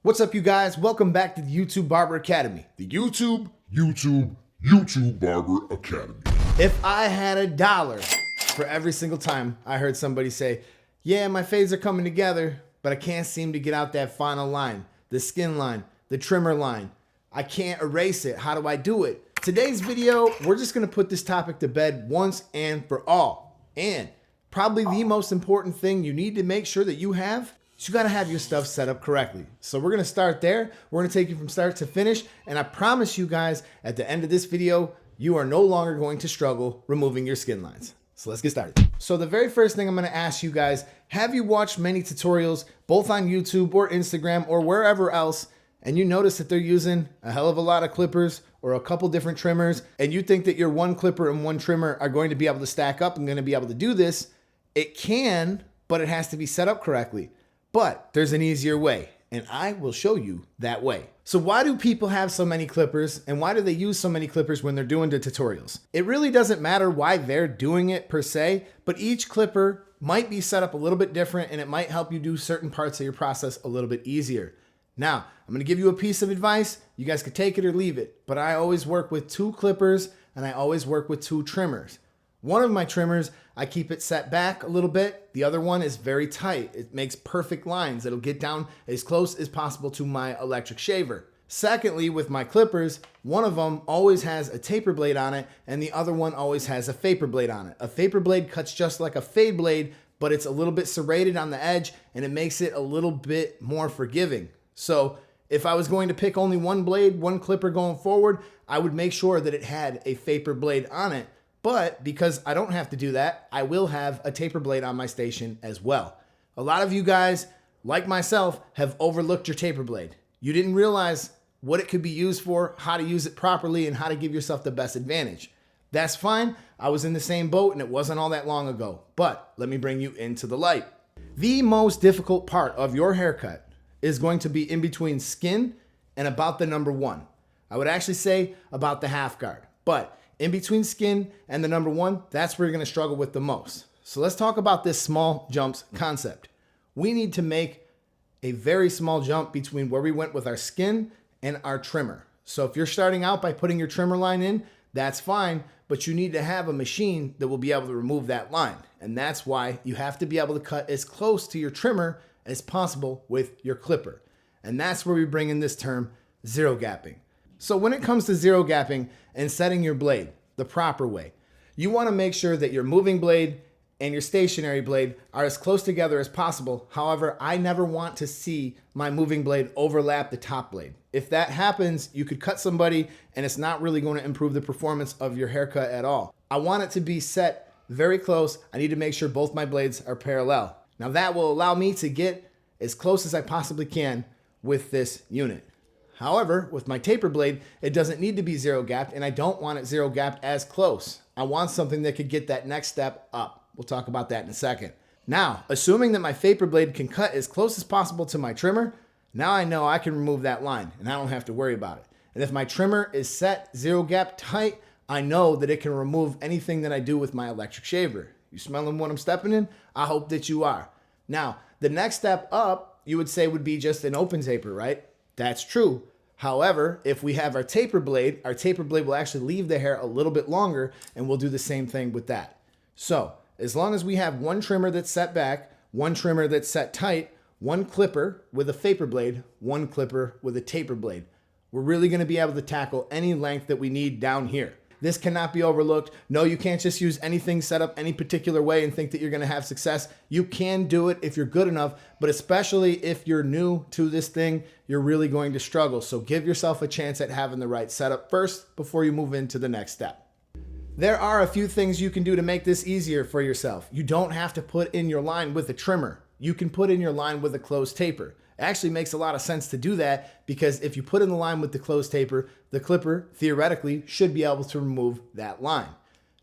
What's up, you guys? Welcome back to the YouTube Barber Academy. The YouTube Barber Academy. If I had $1 for every single time I heard somebody say, yeah, my fades are coming together, but I can't seem to get out that final line, the skin line, the trimmer line. I can't erase it. How do I do it? Today's video, we're just gonna put this topic to bed once and for all. And probably the most important thing you need to make sure that you have is you gotta have your stuff set up correctly. So we're gonna start there. We're gonna take you from start to finish. And I promise you guys, at the end of this video, you are no longer going to struggle removing your skin lines. So let's get started. So the very first thing I'm gonna ask you guys, have you watched many tutorials, both on YouTube or Instagram or wherever else, and you notice that they're using a hell of a lot of clippers or a couple different trimmers, and you think that your one clipper and one trimmer are going to be able to stack up and going to be able to do this? It can, but it has to be set up correctly. But there's an easier way, and I will show you that way. So why do people have so many clippers, and why do they use so many clippers when they're doing the tutorials? It really doesn't matter why they're doing it per se, but each clipper might be set up a little bit different, and it might help you do certain parts of your process a little bit easier. Now, I'm gonna give you a piece of advice. You guys could take it or leave it, but I always work with 2 clippers and I always work with 2 trimmers. One of my trimmers, I keep it set back a little bit. The other one is very tight. It makes perfect lines. It'll get down as close as possible to my electric shaver. Secondly, with my clippers, one of them always has a taper blade on it and the other one always has a vapor blade on it. A vapor blade cuts just like a fade blade, but it's a little bit serrated on the edge and it makes it a little bit more forgiving. So if I was going to pick only one blade, one clipper going forward, I would make sure that it had a vapor blade on it. But because I don't have to do that, I will have a taper blade on my station as well. A lot of you guys, like myself, have overlooked your taper blade. You didn't realize what it could be used for, how to use it properly, and how to give yourself the best advantage. That's fine. I was in the same boat and it wasn't all that long ago. But let me bring you into the light. The most difficult part of your haircut is going to be in between skin and about the number 1. I would actually say about the half guard, but in between skin and the number 1, that's where you're gonna struggle with the most. So let's talk about this small jumps concept. We need to make a very small jump between where we went with our skin and our trimmer. So if you're starting out by putting your trimmer line in, that's fine, but you need to have a machine that will be able to remove that line. And that's why you have to be able to cut as close to your trimmer as possible with your clipper. And that's where we bring in this term, zero gapping. So when it comes to zero gapping and setting your blade the proper way, you wanna make sure that your moving blade and your stationary blade are as close together as possible. However, I never want to see my moving blade overlap the top blade. If that happens, you could cut somebody and it's not really gonna improve the performance of your haircut at all. I want it to be set very close. I need to make sure both my blades are parallel. Now that will allow me to get as close as I possibly can with this unit. However, with my taper blade, it doesn't need to be zero gapped and I don't want it zero gapped as close. I want something that could get that next step up. We'll talk about that in a second. Now, assuming that my vapor blade can cut as close as possible to my trimmer, now I know I can remove that line and I don't have to worry about it. And if my trimmer is set zero gap tight, I know that it can remove anything that I do with my electric shaver. You smelling what I'm stepping in? I hope that you are. Now, the next step up, you would say would be just an open taper, right? That's true. However, if we have our taper blade will actually leave the hair a little bit longer and we'll do the same thing with that. So, as long as we have one trimmer that's set back, one trimmer that's set tight, one clipper with a vapor blade, one clipper with a taper blade, we're really gonna be able to tackle any length that we need down here. This cannot be overlooked. No, you can't just use anything set up any particular way and think that you're gonna have success. You can do it if you're good enough, but especially if you're new to this thing, you're really going to struggle. So give yourself a chance at having the right setup first before you move into the next step. There are a few things you can do to make this easier for yourself. You don't have to put in your line with a trimmer. You can put in your line with a closed taper. It actually makes a lot of sense to do that because if you put in the line with the closed taper, the clipper theoretically should be able to remove that line.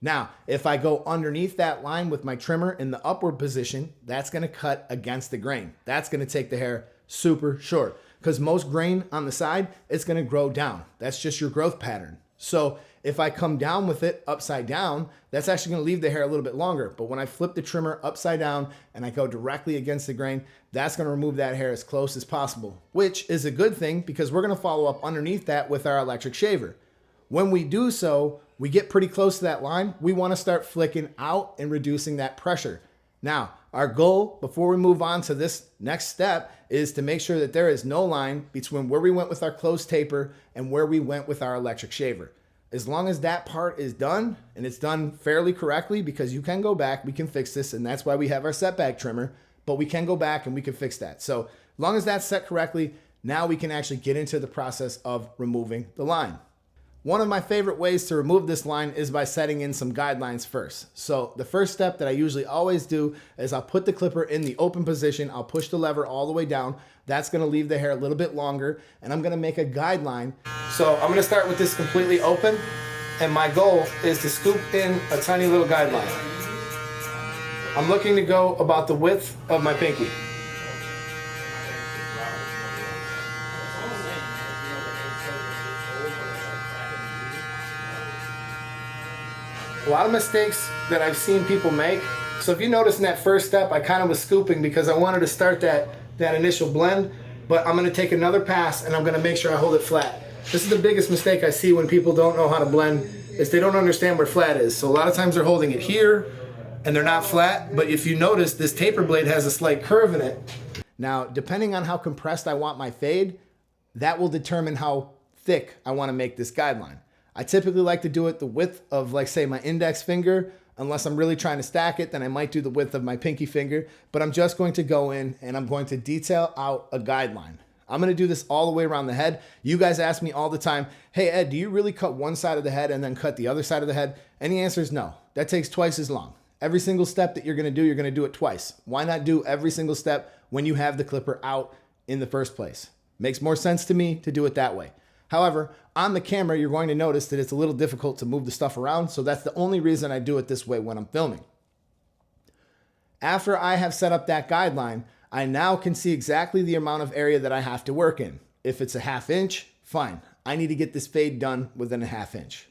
Now, if I go underneath that line with my trimmer in the upward position, that's gonna cut against the grain. That's gonna take the hair super short because most grain on the side, it's gonna grow down. That's just your growth pattern. So If I come down with it upside down, that's actually going to leave the hair a little bit longer. But when I flip the trimmer upside down and I go directly against the grain, that's going to remove that hair as close as possible, which is a good thing because we're going to follow up underneath that with our electric shaver. When we do so, we get pretty close to that line. We want to start flicking out and reducing that pressure. Now, our goal before we move on to this next step is to make sure that there is no line between where we went with our closed taper and where we went with our electric shaver. As long as that part is done, and it's done fairly correctly, because you can go back, we can fix this, and that's why we have our setback trimmer, but we can go back and we can fix that. So as long as that's set correctly, now we can actually get into the process of removing the line. One of my favorite ways to remove this line is by setting in some guidelines first. So the first step that I usually always do is I'll put the clipper in the open position. I'll push the lever all the way down. That's going to leave the hair a little bit longer, and I'm going to make a guideline. So I'm going to start with this completely open, and my goal is to scoop in a tiny little guideline. I'm looking to go about the width of my pinky. A lot of mistakes that I've seen people make. So if you notice in that first step, I kind of was scooping because I wanted to start that initial blend, but I'm gonna take another pass and I'm gonna make sure I hold it flat. This is the biggest mistake I see when people don't know how to blend, is they don't understand where flat is. So a lot of times they're holding it here and they're not flat, but if you notice, this taper blade has a slight curve in it. Now, depending on how compressed I want my fade, that will determine how thick I wanna make this guideline. I typically like to do it the width of, like, say, my index finger. Unless I'm really trying to stack it, then I might do the width of my pinky finger. But I'm just going to go in and I'm going to detail out a guideline. I'm going to do this all the way around the head. You guys ask me all the time, hey, Ed, do you really cut one side of the head and then cut the other side of the head? And the answer is no. That takes twice as long. Every single step that you're going to do it twice. Why not do every single step when you have the clipper out in the first place? Makes more sense to me to do it that way. However, on the camera, you're going to notice that it's a little difficult to move the stuff around, so that's the only reason I do it this way when I'm filming. After I have set up that guideline, I now can see exactly the amount of area that I have to work in. If it's a ½ inch, fine. I need to get this fade done within a ½ inch.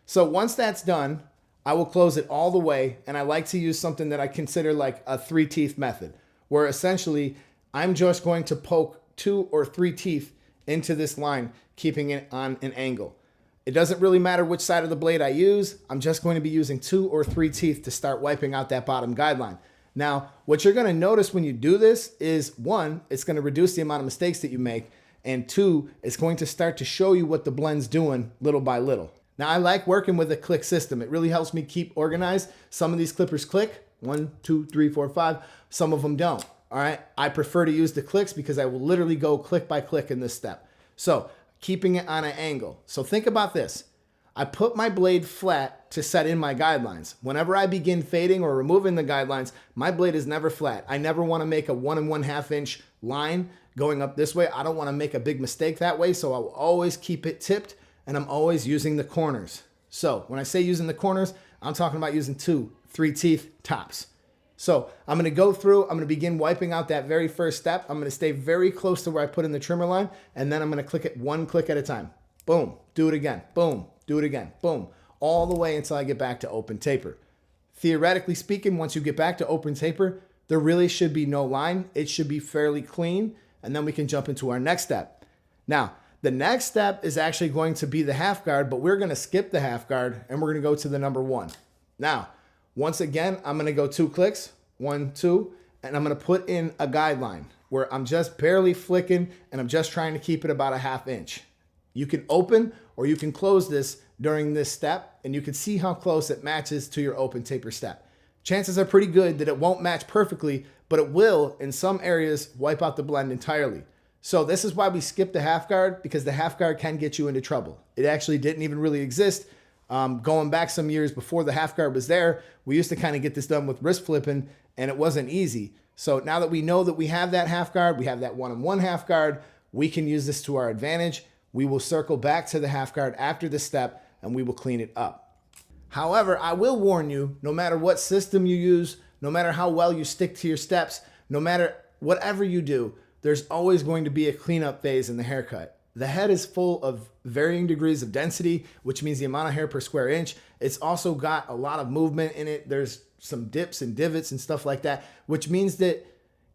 So once that's done, I will close it all the way, and I like to use something that I consider like a 3-teeth method, where essentially I'm just going to poke 2 or 3 teeth into this line, keeping it on an angle. It doesn't really matter which side of the blade I use. I'm just going to be using 2 or 3 teeth to start wiping out that bottom guideline. Now, what you're going to notice when you do this is, 1, it's going to reduce the amount of mistakes that you make, and 2, it's going to start to show you what the blend's doing little by little. Now, I like working with a click system. It really helps me keep organized. Some of these clippers click, 1, 2, 3, 4, 5. Some of them don't. All right, I prefer to use the clicks because I will literally go click by click in this step. So keeping it on an angle. So think about this. I put my blade flat to set in my guidelines. Whenever I begin fading or removing the guidelines, my blade is never flat. I never want to make a 1 1/2 inch line going up this way. I don't want to make a big mistake that way, so I will always keep it tipped, and I'm always using the corners. So when I say using the corners, I'm talking about using 2, 3 teeth tops. So I'm going to go through, I'm going to begin wiping out that very first step. I'm going to stay very close to where I put in the trimmer line, and then I'm going to click it 1 click at a time. Boom, do it again, boom, do it again, boom, all the way until I get back to open taper. Theoretically speaking, once you get back to open taper, there really should be no line. It should be fairly clean, and then we can jump into our next step. Now, the next step is actually going to be the half guard, but we're going to skip the half guard, and we're going to go to the number 1. Now, once again, I'm going to go 2 clicks, 1, 2, and I'm going to put in a guideline where I'm just barely flicking and I'm just trying to keep it about a ½ inch. You can open or you can close this during this step, and you can see how close it matches to your open taper step. Chances are pretty good that it won't match perfectly, but it will, in some areas, wipe out the blend entirely. So this is why we skip the half guard, because the half guard can get you into trouble. It actually didn't even really exist. Going back some years before the half guard was there, we used to kind of get this done with wrist flipping, and it wasn't easy. So now that we know that we have that half guard, we have that 1 1/2 guard, we can use this to our advantage. We will circle back to the half guard after this step, and we will clean it up. However, I will warn you, no matter what system you use, no matter how well you stick to your steps, no matter whatever you do, there's always going to be a cleanup phase in the haircut. The head is full of varying degrees of density, which means the amount of hair per square inch. It's also got a lot of movement in it. There's some dips and divots and stuff like that, which means that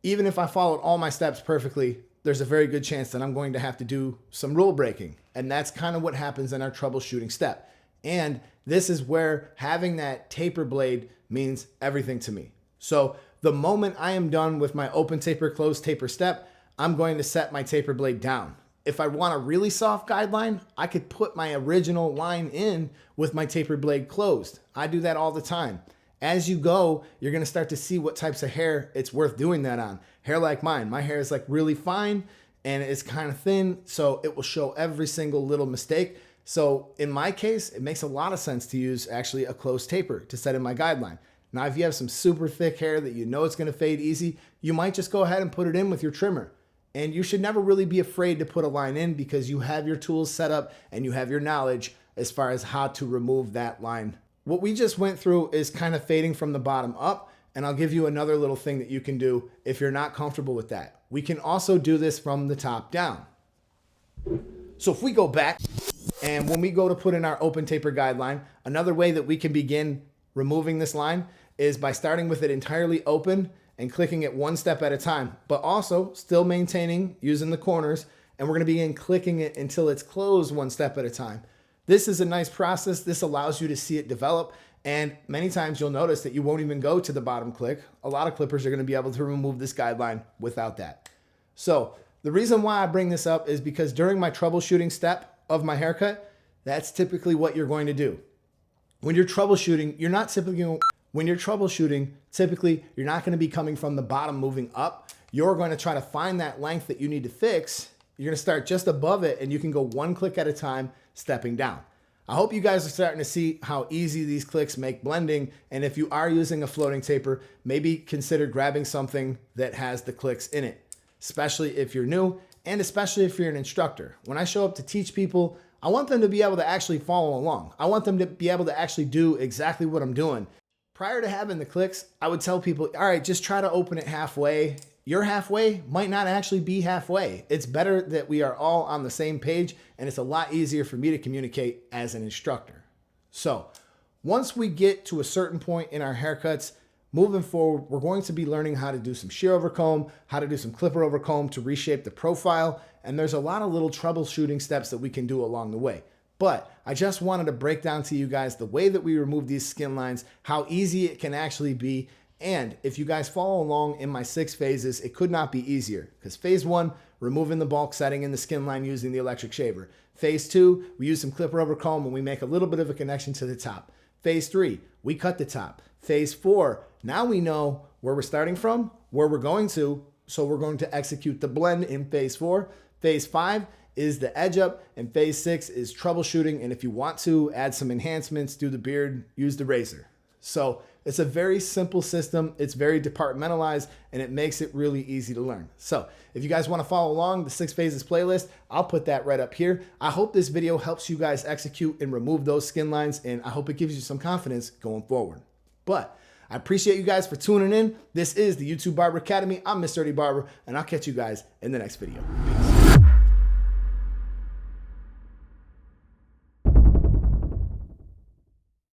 even if I followed all my steps perfectly, there's a very good chance that I'm going to have to do some rule breaking. And that's kind of what happens in our troubleshooting step. And this is where having that taper blade means everything to me. So the moment I am done with my open taper, closed taper step, I'm going to set my taper blade down. If I want a really soft guideline, I could put my original line in with my taper blade closed. I do that all the time. As you go, you're going to start to see what types of hair it's worth doing that on. Hair like mine. My hair is like really fine and it's kind of thin, so it will show every single little mistake. So in my case, it makes a lot of sense to use actually a closed taper to set in my guideline. Now, if you have some super thick hair that you know it's going to fade easy, you might just go ahead and put it in with your trimmer. And you should never really be afraid to put a line in because you have your tools set up and you have your knowledge as far as how to remove that line. What we just went through is kind of fading from the bottom up, and I'll give you another little thing that you can do if you're not comfortable with that. We can also do this from the top down. So if we go back and when we go to put in our open taper guideline, another way that we can begin removing this line is by starting with it entirely open and clicking it one step at a time, but also still maintaining using the corners. And we're going to begin clicking it until it's closed one step at a time. This is a nice process. This allows you to see it develop. And many times you'll notice that you won't even go to the bottom click. A lot of clippers are going to be able to remove this guideline without that. So the reason why I bring this up is because during my troubleshooting step of my haircut, that's typically what you're going to do. When you're troubleshooting, typically you're not going to be coming from the bottom moving up. You're going to try to find that length that you need to fix. You're going to start just above it and you can go one click at a time, stepping down. I hope you guys are starting to see how easy these clicks make blending. And if you are using a floating taper, maybe consider grabbing something that has the clicks in it, especially if you're new and especially if you're an instructor. When I show up to teach people, I want them to be able to actually follow along. I want them to be able to actually do exactly what I'm doing. Prior to having the clicks, I would tell people, all right, just try to open it halfway. Your halfway might not actually be halfway. It's better that we are all on the same page, and it's a lot easier for me to communicate as an instructor. So once we get to a certain point in our haircuts, moving forward, we're going to be learning how to do some shear over comb, how to do some clipper over comb to reshape the profile, and there's a lot of little troubleshooting steps that we can do along the way. But I just wanted to break down to you guys the way that we remove these skin lines, how easy it can actually be. And if you guys follow along in my 6 phases, it could not be easier. Because phase 1, removing the bulk setting in the skin line using the electric shaver. Phase 2, we use some clipper over comb and we make a little bit of a connection to the top. Phase 3, we cut the top. Phase 4, now we know where we're starting from, where we're going to, so we're going to execute the blend in phase 4. Phase 5 is the edge up, and phase 6 is troubleshooting. And if you want to add some enhancements, do the beard, use the razor. So it's a very simple system. It's very departmentalized and it makes it really easy to learn. So if you guys want to follow along the 6 phases playlist, I'll put that right up here. I hope this video helps you guys execute and remove those skin lines, and I hope it gives you some confidence going forward. But I appreciate you guys for tuning in. This is the YouTube Barber Academy. I'm Mr. Dirty Barber, and I'll catch you guys in the next video. Peace.